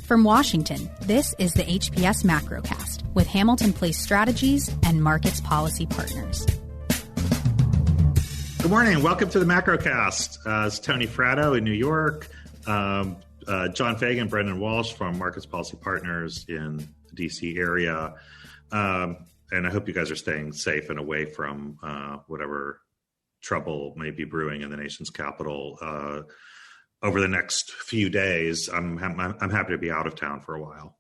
From Washington, this is the HPS Macrocast with Hamilton Place Strategies and Markets Policy Partners. Good morning. Welcome to the Macrocast. It's Tony Fratto in New York, John Fagan, Brendan Walsh from Markets Policy Partners in the D.C. area. And I hope you guys are staying safe and away from whatever trouble may be brewing in the nation's capital over the next few days. I'm happy to be out of town for a while.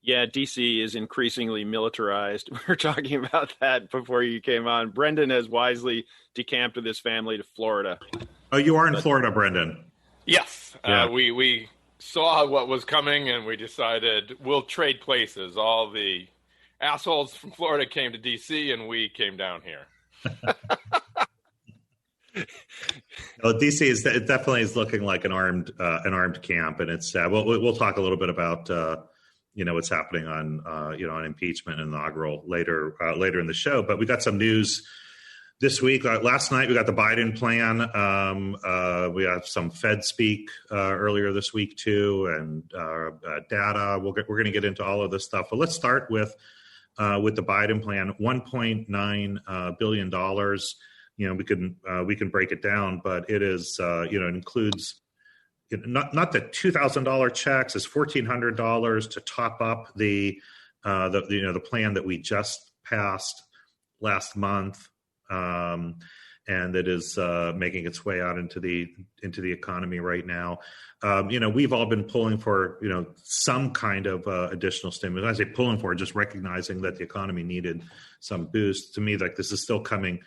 Yeah, D.C. is increasingly militarized. We were talking about that before you came on. Brendan has wisely decamped with his family to Florida. Oh, you are in Florida, Brendan? Yes. Yeah. We saw what was coming, and we decided we'll trade places. All the assholes from Florida came to D.C., and we came down here. Well, DC it definitely is looking like an armed camp, and it's we'll talk a little bit about what's happening on on impeachment and inaugural later in the show. But we got some news this week. Last night we got the Biden plan. We have some Fed speak earlier this week too, and data. We're going to get into all of this stuff. But let's start with the Biden plan. $1.9 billion. We can break it down, but it is it includes not the $2,000 checks. It's $1,400 to top up the plan that we just passed last month, and that is making its way out into the economy right now. We've all been pulling for some kind of additional stimulus. I say pulling for, just recognizing that the economy needed some boost. To me, like, this is still coming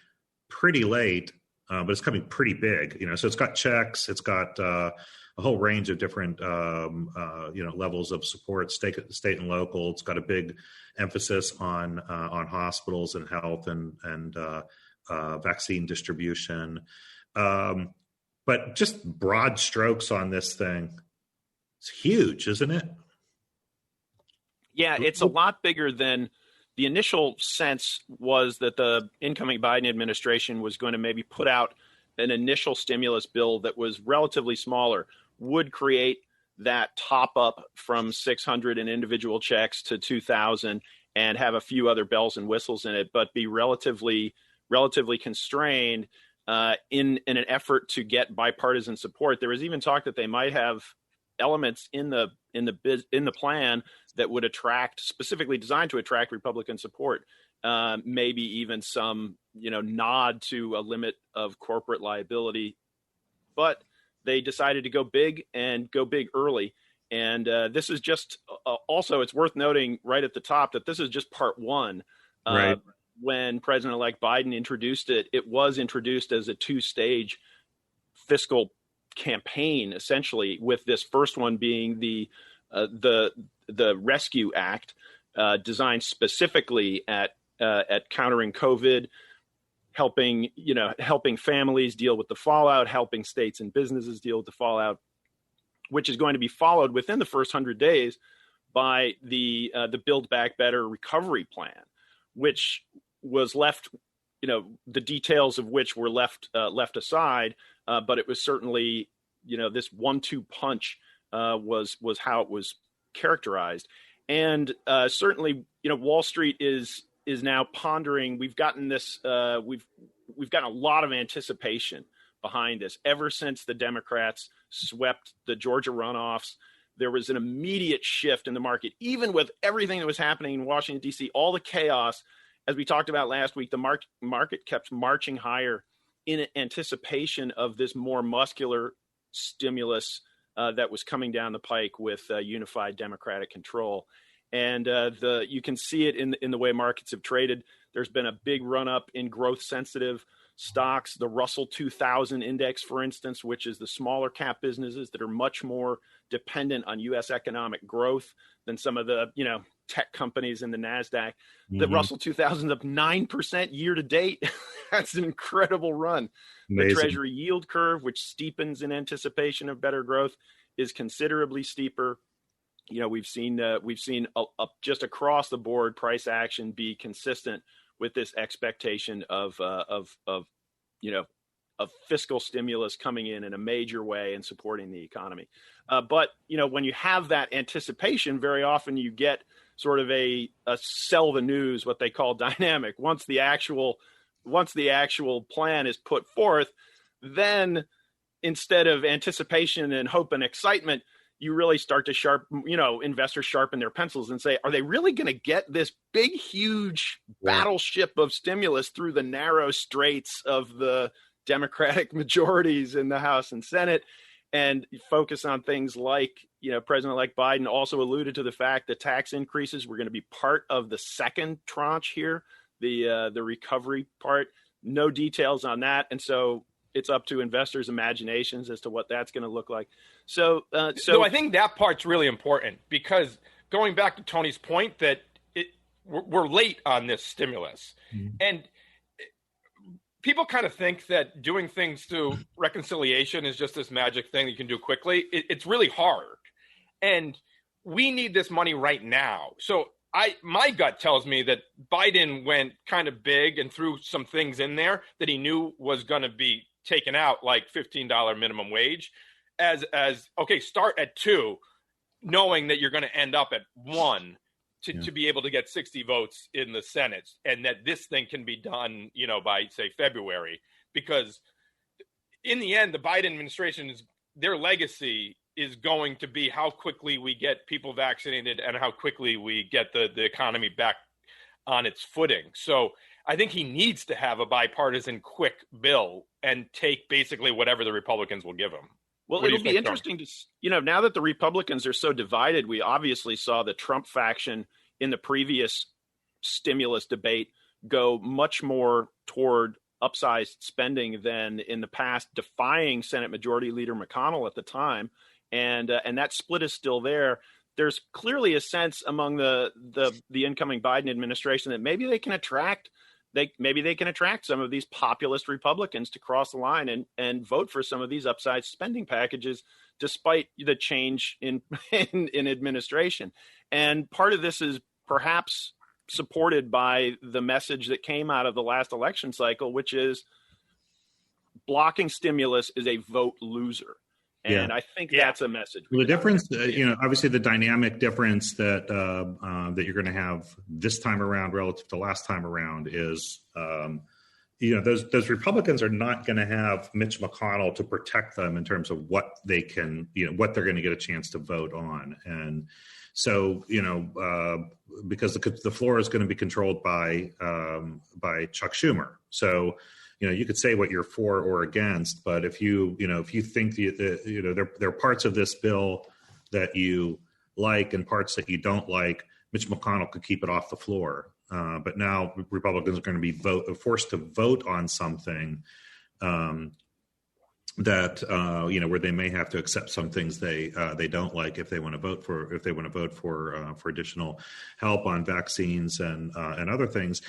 pretty late, but it's coming pretty big. So it's got checks, it's got a whole range of different levels of support, state and local. It's got a big emphasis on hospitals and health and vaccine distribution. But just broad strokes on this thing, it's huge, isn't it? Yeah, it's a lot bigger than the initial sense was that the incoming Biden administration was going to maybe put out an initial stimulus bill that was relatively smaller, would create that top up from 600 in individual checks to 2,000 and have a few other bells and whistles in it, but be relatively constrained in an effort to get bipartisan support. There was even talk that they might have elements in the plan that would specifically designed to attract Republican support, maybe even some nod to a limit of corporate liability. But they decided to go big and go big early. And this is just also, it's worth noting right at the top that this is just part one. Right. When President-elect Biden introduced it, it was introduced as a two-stage fiscal campaign, essentially, with this first one being the Rescue Act, designed specifically at countering COVID, helping families deal with the fallout, helping states and businesses deal with the fallout, which is going to be followed within the first 100 days by the Build Back Better recovery plan, which was left, the details of which were left aside, but it was certainly, this 1-2 punch was how it was characterized. And certainly, Wall Street is now pondering. We've gotten this. We've gotten a lot of anticipation behind this ever since the Democrats swept the Georgia runoffs. There was an immediate shift in the market, even with everything that was happening in Washington, D.C., all the chaos. As we talked about last week, the market kept marching higher in anticipation of this more muscular stimulus that was coming down the pike with unified Democratic control. And you can see it in the way markets have traded. There's been a big run up in growth sensitive stocks. The Russell 2000 index, for instance, which is the smaller cap businesses that are much more dependent on U.S. economic growth than some of the tech companies in the NASDAQ. The Russell 2000 is up 9% year to date. That's an incredible run. Amazing. The Treasury yield curve, which steepens in anticipation of better growth, is considerably steeper. We've seen just across the board price action be consistent with this expectation of fiscal stimulus coming in a major way and supporting the economy. But, when you have that anticipation, very often you get sort of a sell the news, what they call dynamic. Once the actual plan is put forth, then instead of anticipation and hope and excitement, you really start to investors sharpen their pencils and say, are they really going to get this big, huge battleship of stimulus through the narrow straits of the Democratic majorities in the House and Senate? And focus on things like, President-elect Biden also alluded to the fact that tax increases were going to be part of the second tranche here, the recovery part. No details on that. And so it's up to investors' imaginations as to what that's going to look like. So I think that part's really important, because going back to Tony's point that we're late on this stimulus. Mm-hmm. And people kind of think that doing things through reconciliation is just this magic thing you can do quickly. It's really hard. And we need this money right now. So my gut tells me that Biden went kind of big and threw some things in there that he knew was going to be taken out, like $15 minimum wage, as okay, start at 2, knowing that you're going to end up at 1 to be able to get 60 votes in the Senate, and that this thing can be done, by say February, because in the end, the Biden administration their legacy is going to be how quickly we get people vaccinated and how quickly we get the economy back on its footing. So I think he needs to have a bipartisan quick bill and take basically whatever the Republicans will give him. Well, it'll be interesting to, now that the Republicans are so divided, we obviously saw the Trump faction in the previous stimulus debate go much more toward upsized spending than in the past, defying Senate Majority Leader McConnell at the time. And that split is still there. There's clearly a sense among the incoming Biden administration that maybe they can attract some of these populist Republicans to cross the line and vote for some of these upside spending packages, despite the change in administration. And part of this is perhaps supported by the message that came out of the last election cycle, which is blocking stimulus is a vote loser. And I think that's a message. Well, the difference, obviously the dynamic difference that you're going to have this time around relative to last time around is, those Republicans are not going to have Mitch McConnell to protect them in terms of what they can, what they're going to get a chance to vote on. And so, because the floor is going to be controlled by Chuck Schumer. So, you could say what you're for or against, but if you think there are parts of this bill that you like and parts that you don't like, Mitch McConnell could keep it off the floor. But now Republicans are going to be forced to vote on something that where they may have to accept some things they don't like if they want to vote for additional help on vaccines and other things.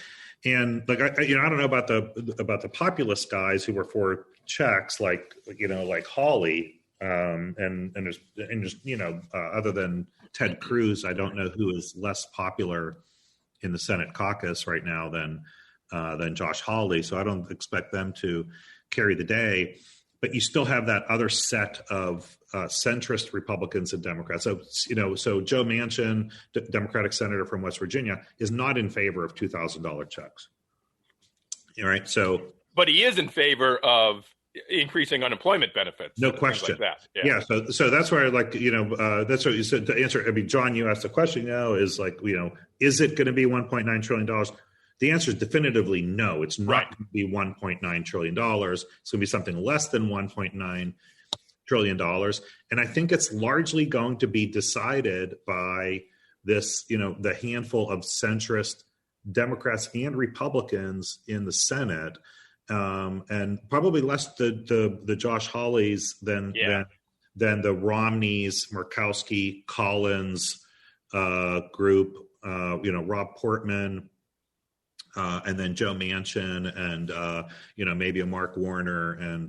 And I don't know about the populist guys who were for checks like Hawley, and there's other than Ted Cruz, I don't know who is less popular in the Senate caucus right now than Josh Hawley. So I don't expect them to carry the day. But you still have that other set of centrist Republicans and Democrats. So Joe Manchin, Democratic senator from West Virginia, is not in favor of $2,000 checks. All right. So, but he is in favor of increasing unemployment benefits. No question. Like that. Yeah. So that's where that's what you said to answer. I mean, John, you asked the question. Is is it going to be $1.9 trillion? The answer is definitively no. It's not going to be $1.9 trillion. It's going to be something less than $1.9 trillion. And I think it's largely going to be decided by this, the handful of centrist Democrats and Republicans in the Senate, and probably less the Josh Hawleys than the Romneys, Murkowski, Collins group, Rob Portman, and then Joe Manchin and, maybe a Mark Warner and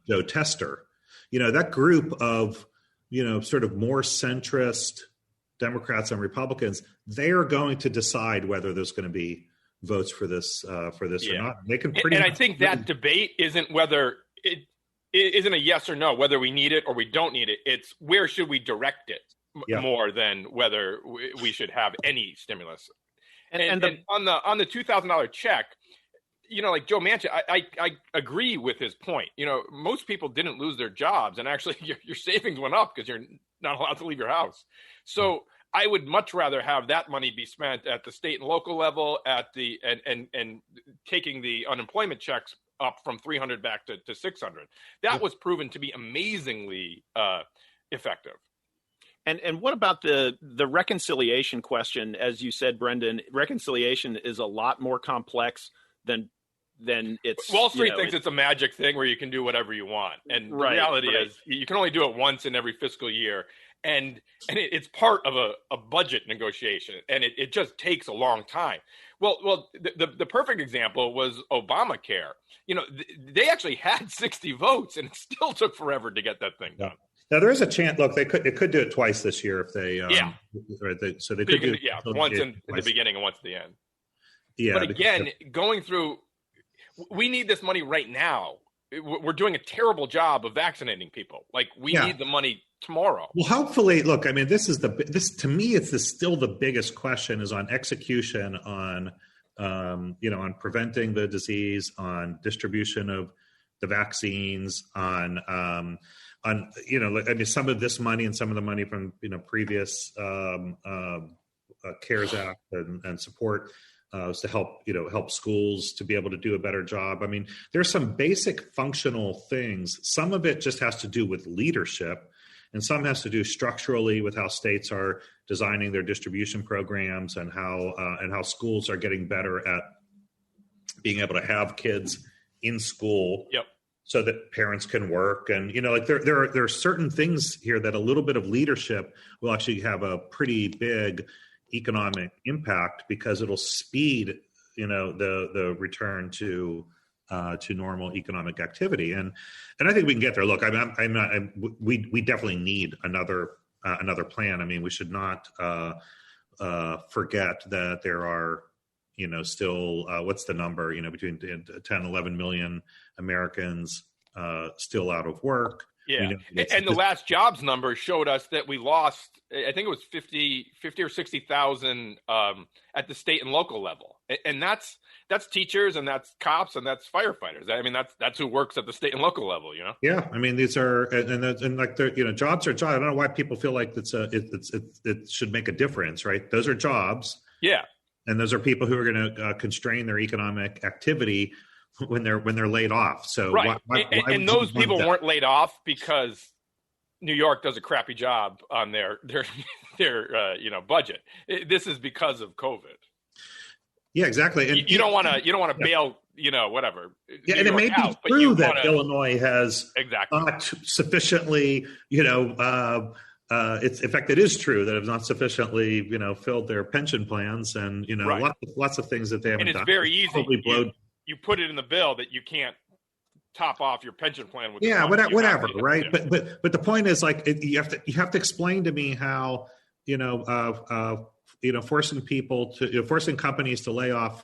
Joe Tester. That group of, sort of more centrist Democrats and Republicans, they are going to decide whether there's going to be votes for this or not. They can pretty. And I think that debate isn't whether isn't a yes or no, whether we need it or we don't need it. It's where should we direct it more than whether we should have any stimulus. And on the $2,000 check, like Joe Manchin, I agree with his point. Most people didn't lose their jobs, and actually your savings went up because you're not allowed to leave your house. So I would much rather have that money be spent at the state and local level and taking the unemployment checks up from 300 back to 600. That was proven to be amazingly effective. And what about the reconciliation question? As you said, Brendan, reconciliation is a lot more complex than it's. Wall Street thinks it's a magic thing where you can do whatever you want, and the reality is you can only do it once in every fiscal year, and it's part of a budget negotiation, and it just takes a long time. Well, the perfect example was Obamacare. They actually had 60 votes, and it still took forever to get that thing done. Now there is a chance. Look, they could do it twice this year if they. So they could do once in the beginning and once at the end. Yeah, but again, going through, we need this money right now. We're doing a terrible job of vaccinating people. Like we need the money tomorrow. Well, hopefully, look. I mean, this to me, it's still the biggest question is on execution, on on preventing the disease, on distribution of the vaccines, on some of this money and some of the money from previous CARES Act and support was to help schools to be able to do a better job. I mean, there's some basic functional things. Some of it just has to do with leadership, and some has to do structurally with how states are designing their distribution programs and how schools are getting better at being able to have kids in school. Yep. So that parents can work, and there are certain things here that a little bit of leadership will actually have a pretty big economic impact because it'll speed the return to normal economic activity, and I think we can get there. Look, we definitely need another plan. I mean, we should not forget that there are still what's the number between 10 11 million Americans still out of work. Yeah. And the last jobs number showed us that we lost, I think it was 50 or 60,000 at the state and local level. And that's teachers and that's cops and that's firefighters. I mean, that's who works at the state and local level, Yeah. I mean, these are, and like they're, jobs are jobs. I don't know why people feel like it should make a difference, right? Those are jobs. Yeah. And those are people who are going to constrain their economic activity when they're laid off. So right. Why those people weren't laid off because New York does a crappy job on their budget. This is because of COVID. Yeah, exactly. And you don't want to bail, whatever. Yeah, and it may be true that Illinois has not sufficiently, in fact, it is true that have not sufficiently, filled their pension plans and, lots of things that they haven't done. And it's very easy. You put it in the bill that you can't top off your pension plan with. Yeah, whatever, right? But the point is, like, you have to explain to me how, forcing companies to lay off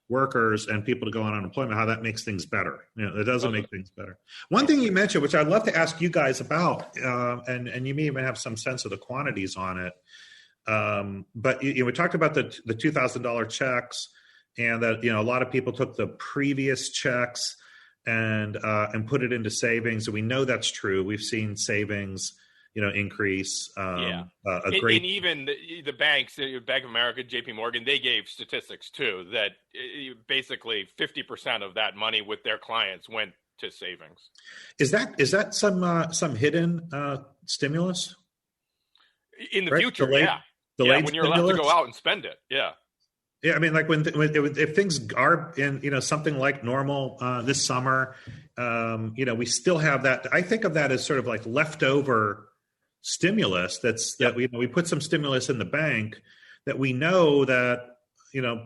workers and people to go on unemployment, how that makes things better. It doesn't make things better. One thing you mentioned, which I'd love to ask you guys about, and you may even have some sense of the quantities on it. But we talked about the $2,000 checks, and that a lot of people took the previous checks and put it into savings. And we know that's true. We've seen savings increase. And even the banks, Bank of America, JP Morgan, they gave statistics too that basically 50% of that money with their clients went to savings. Is that some hidden stimulus in the future? When you're allowed to go out and spend it. Yeah. Yeah, I mean, like if things are in something like normal this summer, we still have that. I think of that as sort of like leftover stimulus. We put some stimulus in the bank that we know that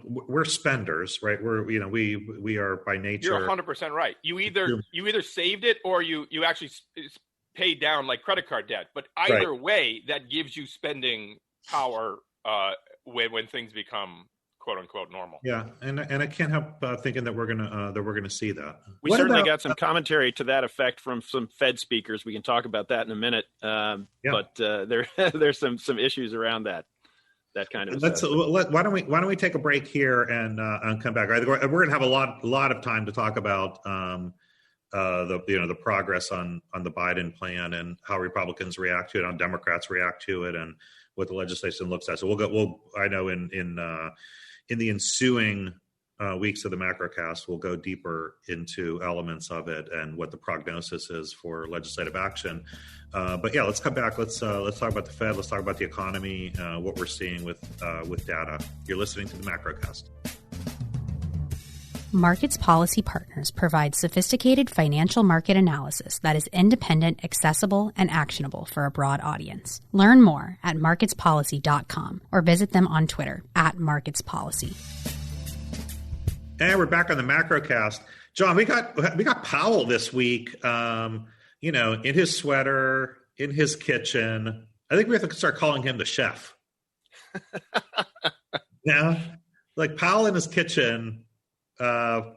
we're spenders, right? We are by nature. You're 100% right. You either saved it or you actually paid down like credit card debt. But either way, that gives you spending power when things become quote unquote normal. Yeah, and I can't help thinking that we're gonna see that. We certainly got some commentary to that effect from some Fed speakers. We can talk about that in a minute. But there's some issues around that kind of. Why don't we take a break here and come back? We're going to have a lot of time to talk about the progress on the Biden plan and how Republicans react to it, how Democrats react to it, and what the legislation looks at. So I know in the ensuing weeks of the Macrocast, we'll go deeper into elements of it and what the prognosis is for legislative action. But yeah, let's come back. Let's talk about the Fed. Let's talk about the economy, what we're seeing with data. You're listening to the Macrocast. Markets Policy Partners provides sophisticated financial market analysis that is independent, accessible, and actionable for a broad audience. Learn more at marketspolicy.com or visit them on Twitter @marketspolicy. And we're back on the Macrocast. John, we got Powell this week, in his sweater, in his kitchen. I think we have to start calling him the chef. Yeah, like Powell in his kitchen, talking.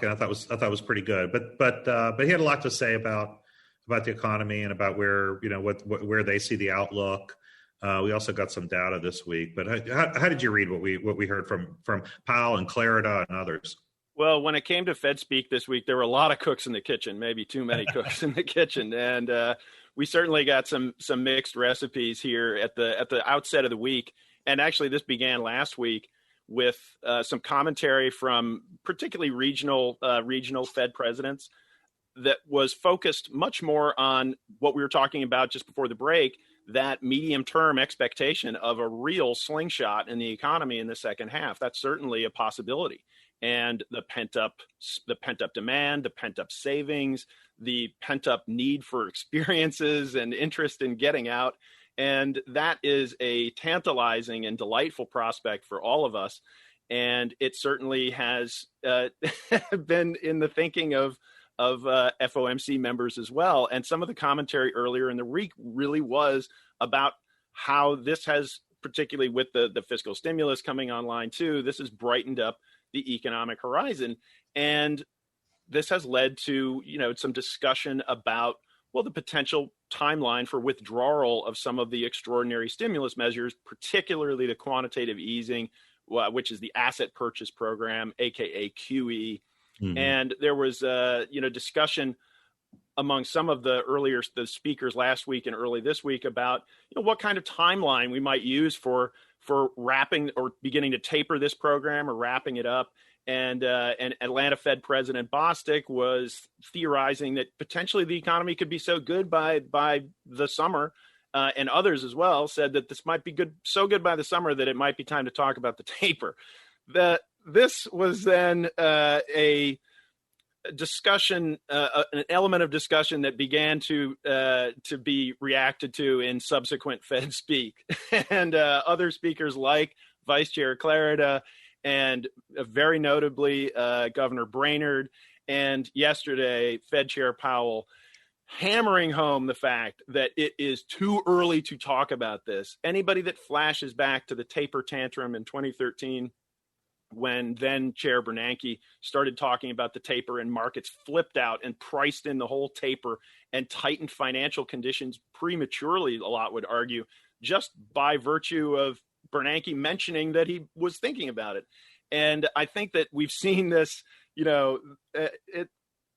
I thought was pretty good. But he had a lot to say about the economy and about where where they see the outlook. We also got some data this week. But how did you read what we heard from Powell and Clarida and others? Well, when it came to Fed speak this week, there were a lot of cooks in the kitchen, maybe too many cooks in the kitchen, and we certainly got some mixed recipes here at the outset of the week. And actually, this began last week with some commentary from particularly regional Fed presidents that was focused much more on what we were talking about just before the break, that medium-term expectation of a real slingshot in the economy in the second half. That's certainly a possibility. And the pent-up demand, the pent-up savings, the pent-up need for experiences and interest in getting out. And that is a tantalizing and delightful prospect for all of us. And it certainly has been in the thinking of FOMC members as well. And some of the commentary earlier in the week really was about how this has, particularly with the fiscal stimulus coming online too, this has brightened up the economic horizon. And this has led to, some discussion about, the potential timeline for withdrawal of some of the extraordinary stimulus measures, particularly the quantitative easing, which is the asset purchase program, aka QE. Mm-hmm. And there was, discussion among some of the speakers last week and early this week about, what kind of timeline we might use for wrapping or beginning to taper this program or wrapping it up. And Atlanta Fed President Bostic was theorizing that potentially the economy could be so good by the summer, and others as well said that this might be so good by the summer that it might be time to talk about the taper. This was then a discussion, an element of discussion that began to be reacted to in subsequent Fed speak, and other speakers like Vice Chair Clarida, and very notably Governor Brainerd, and yesterday Fed Chair Powell, hammering home the fact that it is too early to talk about this. Anybody that flashes back to the taper tantrum in 2013, when then Chair Bernanke started talking about the taper and markets flipped out and priced in the whole taper and tightened financial conditions prematurely, a lot would argue, just by virtue of Bernanke mentioning that he was thinking about it. And I think that we've seen this,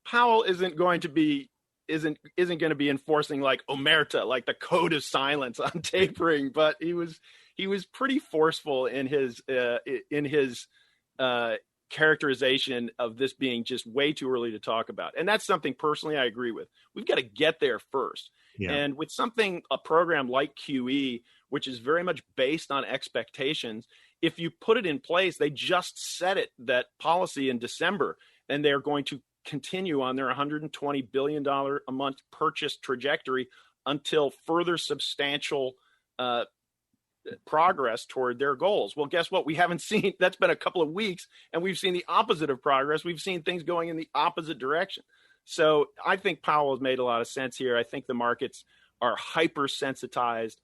Powell isn't going to be enforcing like omerta, like the code of silence on tapering, but he was pretty forceful in his characterization of this being just way too early to talk about. And that's something personally I agree with. We've got to get there first. Yeah. And with a program like QE, which is very much based on expectations, if you put it in place, they just set that policy in December, and they're going to continue on their $120 billion a month purchase trajectory until further substantial progress toward their goals. Well, guess what? We haven't seen, that's been a couple of weeks, and we've seen the opposite of progress. We've seen things going in the opposite direction. So I think Powell has made a lot of sense here. I think the markets are hypersensitized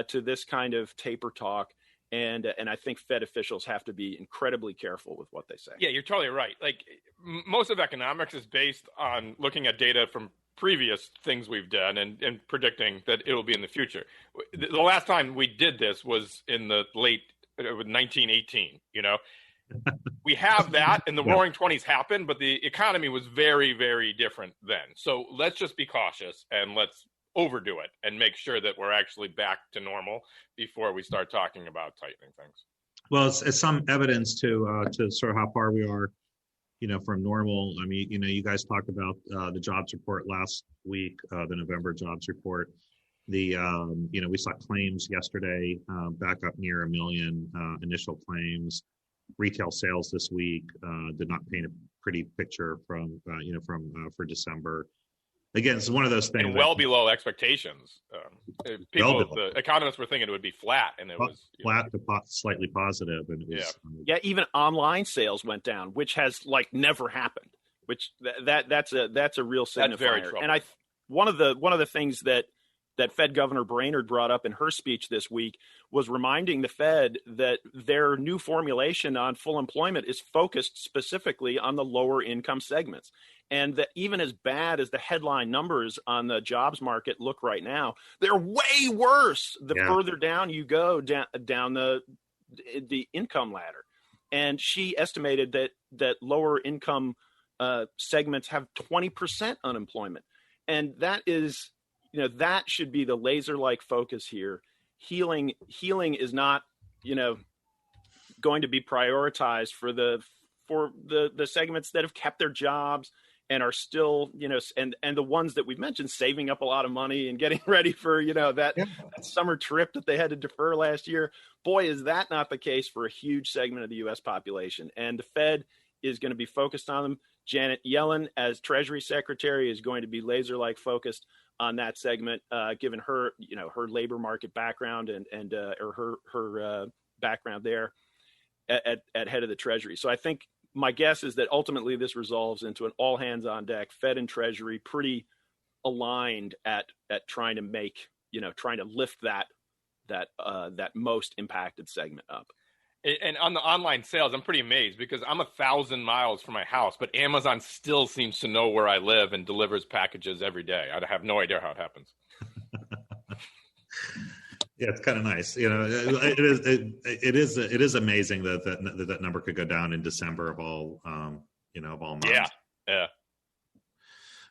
to this kind of taper talk. And I think Fed officials have to be incredibly careful with what they say. Yeah, you're totally right. Like most of economics is based on looking at data from previous things we've done and predicting that it will be in the future. The last time we did this was in the late 1918, We have that, and the Roaring '20s happened, but the economy was very, very different then. So let's just be cautious and let's overdo it and make sure that we're actually back to normal before we start talking about tightening things. Well, it's some evidence to sort of how far we are, from normal. I mean, you guys talked about the jobs report last week, the November jobs report. We saw claims yesterday back up near 1 million initial claims. Retail sales this week did not paint a pretty picture for December. Again, it's one of those things. And well below expectations. The economists were thinking it would be flat, and it was flat to slightly positive. And it was, even online sales went down, which has never happened. Which that's a real signifier. That's very troubling. And one of the things that Fed Governor Brainerd brought up in her speech this week was reminding the Fed that their new formulation on full employment is focused specifically on the lower income segments. And that even as bad as the headline numbers on the jobs market look right now, they're way worse the further down you go down the income ladder. And she estimated that lower income segments have 20% unemployment. And that is, that should be the laser-like focus here. Healing is not, going to be prioritized for the segments that have kept their jobs and are still, and the ones that we've mentioned saving up a lot of money and getting ready for, that summer trip that they had to defer last year. Boy, is that not the case for a huge segment of the U.S. population. And the Fed is going to be focused on them. Janet Yellen, as Treasury Secretary, is going to be laser-like focused on that segment, given her, her labor market background and her background there at head of the Treasury. So I think my guess is that ultimately this resolves into an all hands on deck, Fed and Treasury pretty aligned at trying to make, trying to lift that most impacted segment up. And on the online sales, I'm pretty amazed because I'm 1,000 miles from my house, but Amazon still seems to know where I live and delivers packages every day. I have no idea how it happens. Yeah, it's kind of nice. It is amazing that number could go down in December of all months. Yeah.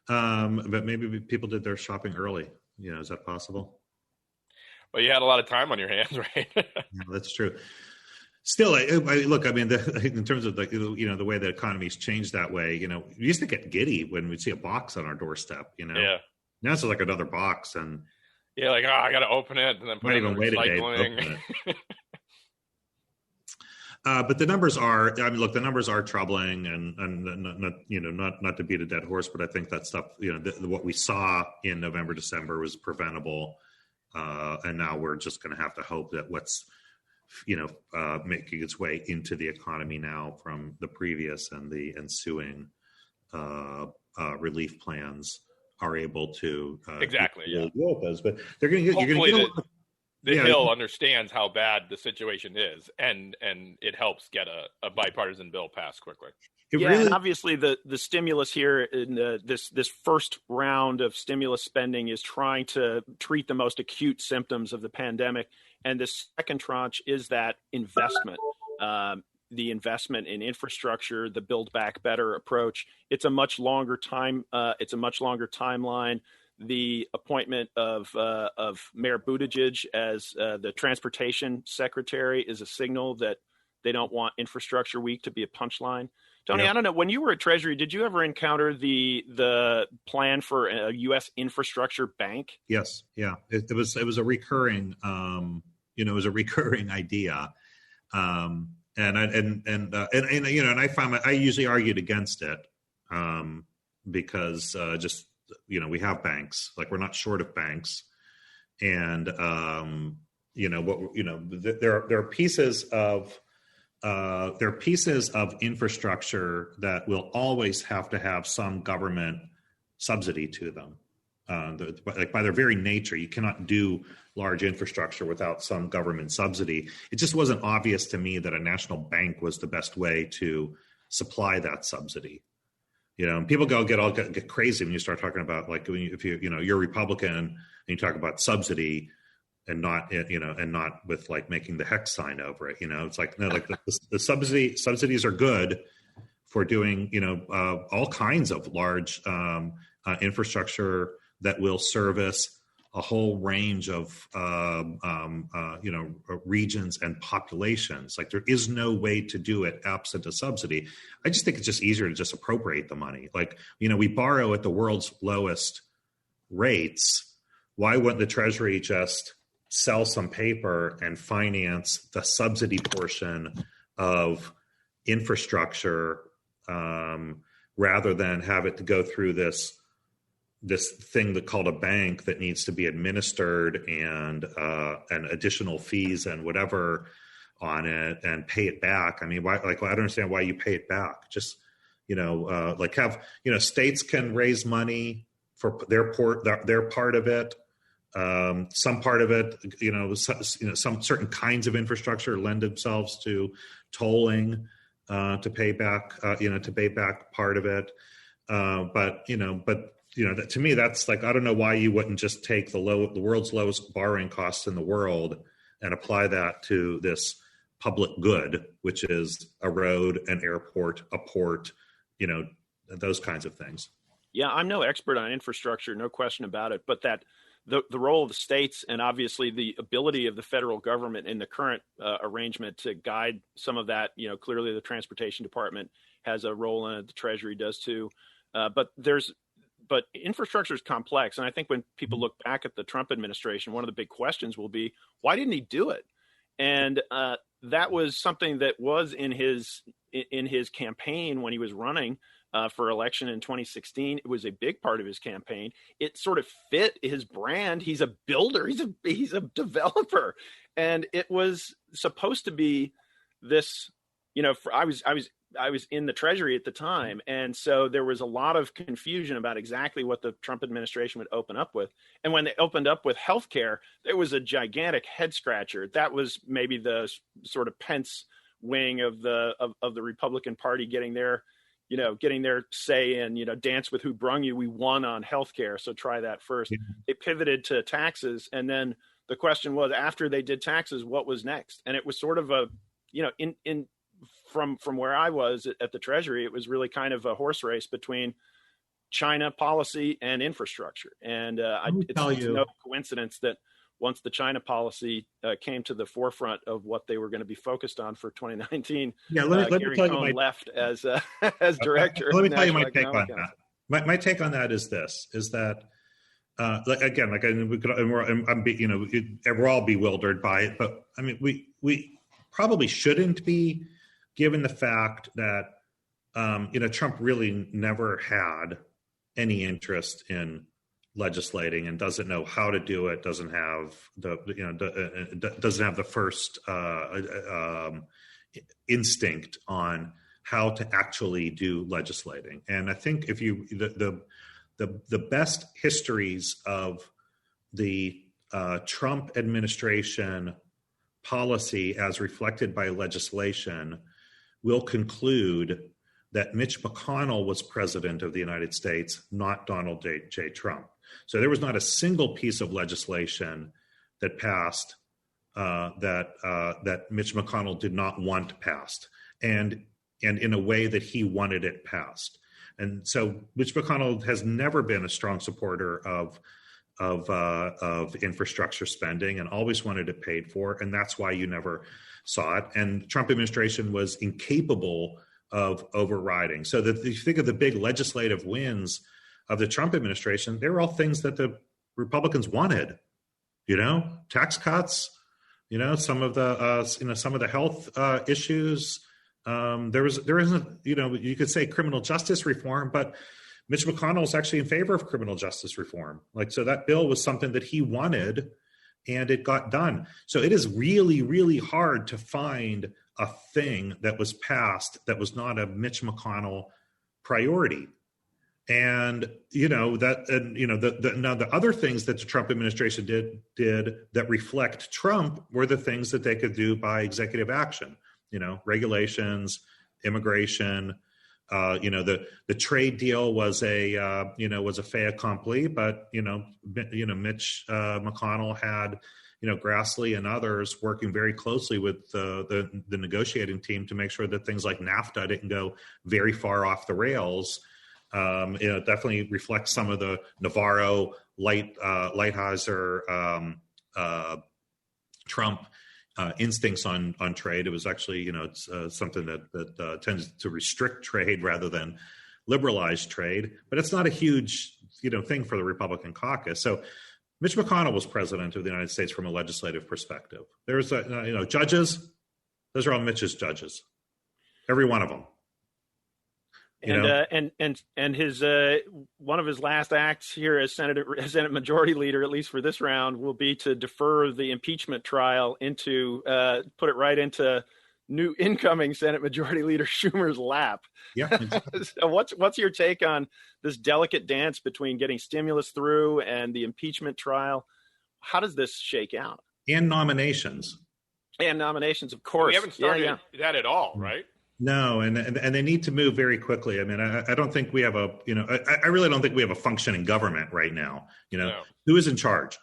But maybe people did their shopping early. Is that possible? Well, you had a lot of time on your hands, right? Yeah, that's true. Still, look, I mean, in terms of the way the economy's changed that way, we used to get giddy when we'd see a box on our doorstep, Yeah. Now it's like another box and. Yeah, I got to open it and then put it in recycling. But the numbers are, the numbers are troubling and not to beat a dead horse, but I think that stuff, what we saw in November, December was preventable. And now we're just going to have to hope that what's, making its way into the economy now from the previous and the ensuing relief plans are able to exactly. Yeah. Those, but they're going to get. You're going to get the Hill understands how bad the situation is, and it helps get a bipartisan bill passed quickly. And obviously the stimulus here in this first round of stimulus spending is trying to treat the most acute symptoms of the pandemic, and the second tranche is that investment. The investment in infrastructure, the Build Back Better approach. It's a much longer time. It's a much longer timeline. The appointment of Mayor Buttigieg as the transportation secretary is a signal that they don't want Infrastructure Week to be a punchline. Tony, I don't know. When you were at Treasury, did you ever encounter the plan for a U.S. infrastructure bank? Yes. Yeah. It was a recurring. It was a recurring idea. And I found I usually argued against it because we have banks, like we're not short of banks, and there are pieces of infrastructure that will always have to have some government subsidy to them. by their very nature, you cannot do large infrastructure without some government subsidy. It just wasn't obvious to me that a national bank was the best way to supply that subsidy. And people get crazy when you start talking about, like, if you're a Republican and you talk about subsidy and not with like making the hex sign over it. It's like, no, like the subsidies are good for doing all kinds of large infrastructure that will service a whole range of regions and populations. Like, there is no way to do it absent a subsidy. I just think it's just easier to just appropriate the money. Like, we borrow at the world's lowest rates. Why wouldn't the Treasury just sell some paper and finance the subsidy portion of infrastructure rather than have it to go through this thing that called a bank that needs to be administered and additional fees and whatever on it and pay it back? I mean, why? Like, I don't understand why you pay it back. Just states can raise money for their part of it. Some part of it, some certain kinds of infrastructure lend themselves to tolling to pay back part of it. But to me, that's like, I don't know why you wouldn't just take the world's lowest borrowing costs in the world and apply that to this public good, which is a road, an airport, a port, those kinds of things. Yeah, I'm no expert on infrastructure, no question about it, but that the role of the states and obviously the ability of the federal government in the current arrangement to guide some of that, clearly the Transportation Department has a role in it, the Treasury does too, but infrastructure is complex. And I think when people look back at the Trump administration, one of the big questions will be, why didn't he do it? And that was something that was in his campaign when he was running for election in 2016. It was a big part of his campaign. It sort of fit his brand. He's a builder. He's a developer. And it was supposed to be this, I was in the Treasury at the time. And so there was a lot of confusion about exactly what the Trump administration would open up with. And when they opened up with healthcare, there was a gigantic head scratcher. That was maybe the sort of Pence wing of the Republican Party getting their say and, dance with who brung you. We won on healthcare. So try that first. Yeah. They pivoted to taxes. And then the question was, after they did taxes, what was next? And it was sort of a, from where I was at the Treasury, it was really kind of a horse race between China policy and infrastructure. And it's no coincidence that once the China policy came to the forefront of what they were going to be focused on for 2019, Gary Cohn left as director. Let me tell you my take on that. My take on that is this: is that we're all bewildered by it, but I mean, we probably shouldn't be, given the fact that Trump really never had any interest in legislating and doesn't know how to do it, doesn't have the first instinct on how to actually do legislating. And I think if the best histories of the Trump administration policy as reflected by legislation will conclude that Mitch McConnell was president of the United States, not Donald J. Trump. So there was not a single piece of legislation that passed that Mitch McConnell did not want passed, and in a way that he wanted it passed. And so Mitch McConnell has never been a strong supporter of infrastructure spending and always wanted it paid for, and that's why you never saw it. And the Trump administration was incapable of overriding. So that if you think of the big legislative wins of the Trump administration, they were all things that the Republicans wanted, tax cuts, some of the health issues. There isn't, you could say criminal justice reform, but Mitch McConnell is actually in favor of criminal justice reform. So that bill was something that he wanted, and it got done. So it is really, really hard to find a thing that was passed that was not a Mitch McConnell priority. And now the other things that the Trump administration did that reflect Trump were the things that they could do by executive action. Regulations, immigration. The trade deal was a fait accompli, but Mitch McConnell had Grassley and others working very closely with the negotiating team to make sure that things like NAFTA didn't go very far off the rails. It definitely reflects some of the Navarro, Lighthizer, Trump instincts on trade. It was actually, it's something that tends to restrict trade rather than liberalize trade. But it's not a huge, thing for the Republican caucus. So Mitch McConnell was president of the United States from a legislative perspective. There's, judges. Those are all Mitch's judges, every one of them. And his one of his last acts here as Senate Majority Leader, at least for this round, will be to defer the impeachment trial into put it right into new incoming Senate Majority Leader Schumer's lap. Yeah. Exactly. So what's your take on this delicate dance between getting stimulus through and the impeachment trial? How does this shake out? And nominations, of course. We haven't started that at all, right? No, and they need to move very quickly. I mean, I don't think we have I really don't think we have a functioning government right now. No. Who is in charge?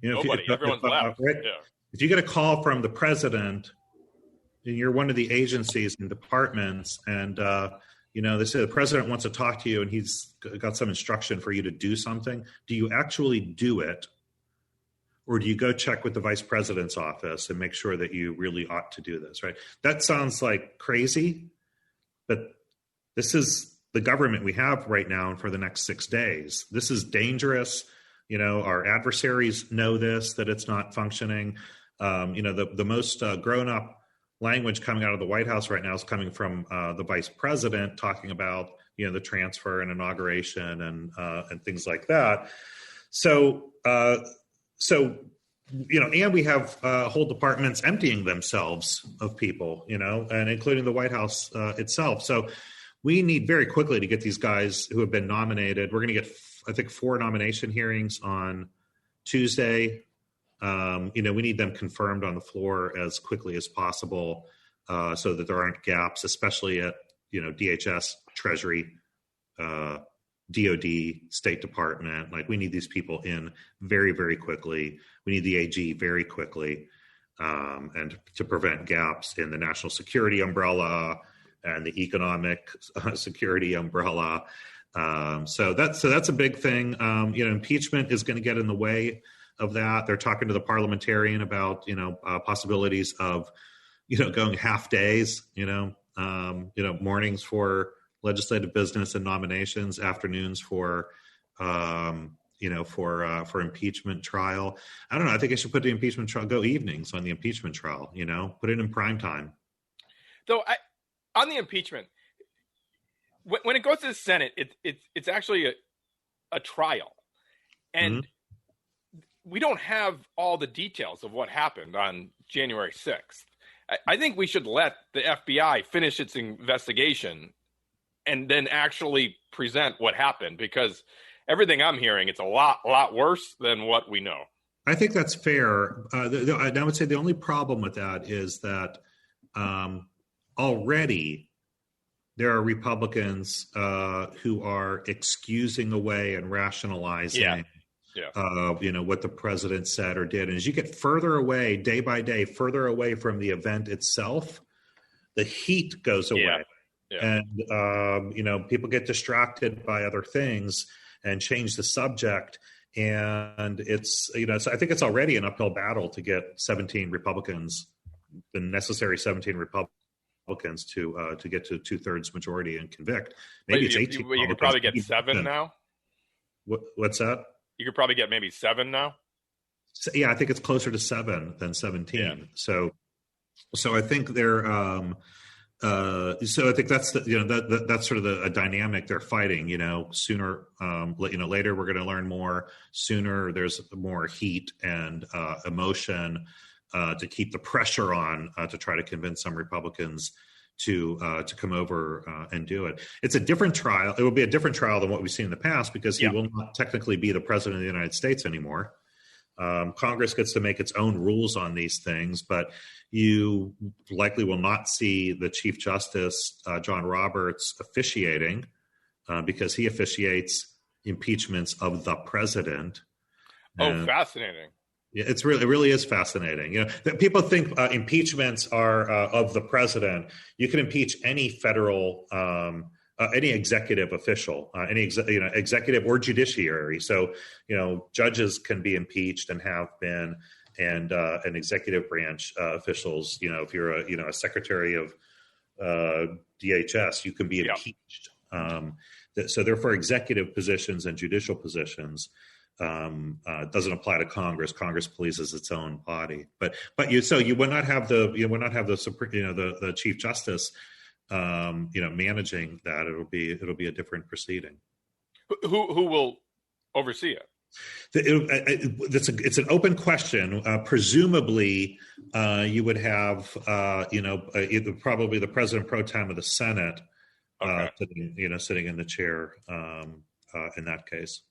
Nobody. Everyone's left. Right? Yeah. If you get a call from the president, and you're one of the agencies and departments, and they say the president wants to talk to you, and he's got some instruction for you to do something. Do you actually do it? Or do you go check with the vice president's office and make sure that you really ought to do this, right? That sounds like crazy, but this is the government we have right now and for the next 6 days. This is dangerous. Our adversaries know this, that it's not functioning. The most grown-up language coming out of the White House right now is coming from the vice president talking about, the transfer and inauguration and things like that. So, and we have whole departments emptying themselves of people, and including the White House itself. So we need very quickly to get these guys who have been nominated. We're going to get, I think, 4 nomination hearings on Tuesday. We need them confirmed on the floor as quickly as possible so that there aren't gaps, especially at, DHS, Treasury, DOD, State Department. Like, we need these people in very, very quickly. We need the AG very quickly, and to prevent gaps in the national security umbrella and the economic security umbrella. So that's a big thing. Impeachment is going to get in the way of that. They're talking to the parliamentarian about, possibilities of, going half days, mornings for legislative business and nominations, afternoons for impeachment trial. I don't know. I think I should put the impeachment trial, go evenings on the impeachment trial, put it in prime time. Though on the impeachment, when it goes to the Senate, it's actually a trial. And we don't have all the details of what happened on January 6th. I think we should let the FBI finish its investigation and then actually present what happened, because everything I'm hearing, it's a lot worse than what we know. I think that's fair. I would say the only problem with that is that already there are Republicans who are excusing away and rationalizing what the president said or did. And as you get further away, day by day, further away from the event itself, the heat goes away. Yeah. And, people get distracted by other things and change the subject. And it's, so I think it's already an uphill battle to get 17 Republicans, the necessary 17 Republicans to get to 2/3 majority and convict. Maybe it's 18. You could probably get 7 now. What's that? You could probably get maybe 7 now. Yeah, I think it's closer to 7 than 17. Yeah. So I think they're, so I think that's that's sort of a dynamic they're fighting. Sooner, later we're going to learn more. Sooner there's more heat and emotion to keep the pressure on to try to convince some Republicans to come over and do it. It's a different trial. It will be a different trial than what we've seen in the past because he will not technically be the president of the United States anymore. Congress gets to make its own rules on these things, but you likely will not see the Chief Justice, John Roberts, officiating because he officiates impeachments of the president. Oh, fascinating. Yeah, it really is fascinating. That people think impeachments are of the president. You can impeach any federal, any executive official, any executive or judiciary. So, judges can be impeached and have been, and executive branch officials. If you're a secretary of DHS, you can be impeached. So therefore, executive positions and judicial positions. Doesn't apply to Congress. Congress polices its own body, but you would not have the the Chief Justice managing that. It'll be a different proceeding. Who will oversee it? It's an open question. Presumably, you would have probably the president pro tem of the Senate, sitting in the chair in that case.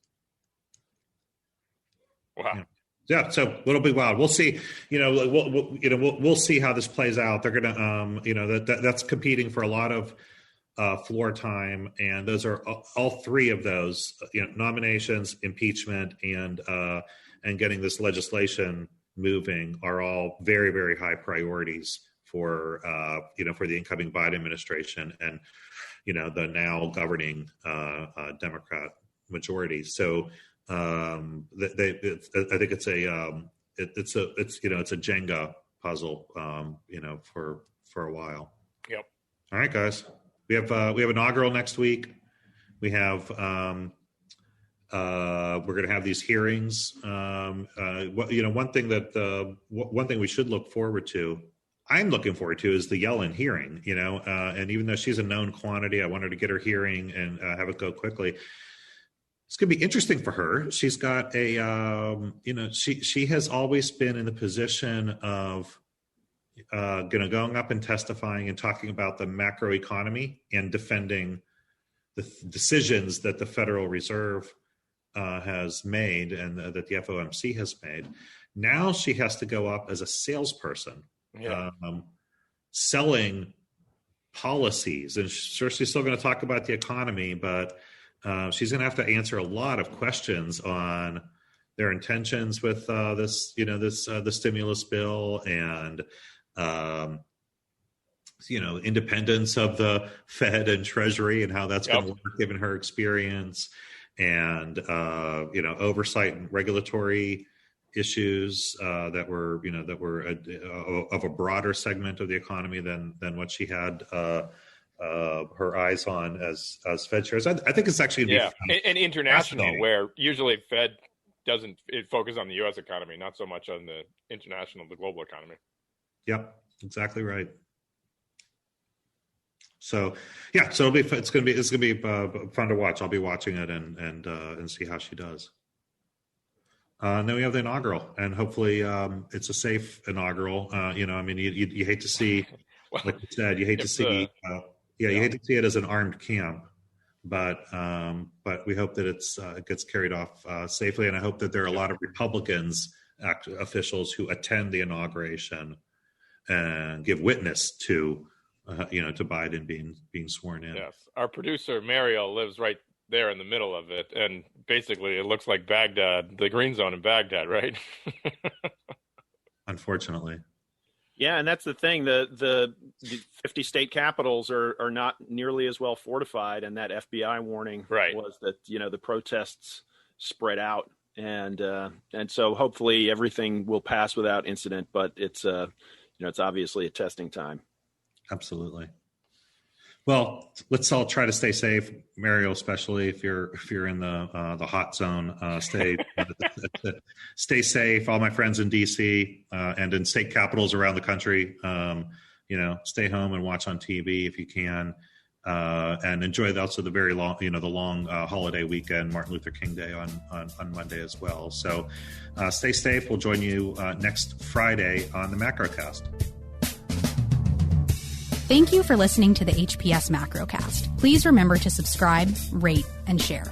Wow. Yeah, so it'll be wild. We'll see. We'll see how this plays out. They're gonna, that's competing for a lot of floor time, and those are all three of those, nominations, impeachment, and getting this legislation moving are all very, very high priorities for the incoming Biden administration and the now governing Democrat majority. So. I think it's a Jenga puzzle, for a while. Yep. All right, guys. We have inaugural next week. We have we're going to have these hearings. One thing we should look forward to. I'm looking forward to is the Yellen hearing. And even though she's a known quantity, I wanted to get her hearing and have it go quickly. It's going to be interesting for her. She's got she has always been in the position of going up and testifying and talking about the macroeconomy and defending the decisions that the Federal Reserve has made and that the FOMC has made. Now she has to go up as a salesperson, selling policies. And sure, she's still going to talk about the economy, but she's going to have to answer a lot of questions on their intentions with the stimulus bill and independence of the Fed and Treasury and how that's going to work given her experience and oversight and regulatory issues that were of a broader segment of the economy than what she had her eyes on as Fed chairs. I think it's actually and international, where usually Fed doesn't focus on the U.S. economy, not so much on the the global economy. Yep, exactly right. So it's going to be fun to watch. I'll be watching it and see how she does. And then we have the inaugural, and hopefully it's a safe inaugural. You hate to see, like you said, you hate to see. You hate to see it as an armed camp, but we hope that it gets carried off safely, and I hope that there are a lot of Republicans officials who attend the inauguration and give witness to Biden being sworn in. Yes, our producer Mariel lives right there in the middle of it, and basically it looks like Baghdad, the green zone in Baghdad, right? Unfortunately. Yeah, and that's the thing. The 50 state capitals are not nearly as well fortified, and that FBI warning was that the protests spread out, and so hopefully everything will pass without incident. But it's it's obviously a testing time. Absolutely. Well, let's all try to stay safe, Mario, especially if you're in the hot zone. Stay safe. All my friends in DC and in state capitals around the country, stay home and watch on TV if you can, and enjoy also the very long, the long holiday weekend, Martin Luther King Day on Monday as well. So stay safe. We'll join you next Friday on the Macrocast. Thank you for listening to the HPS Macrocast. Please remember to subscribe, rate, and share.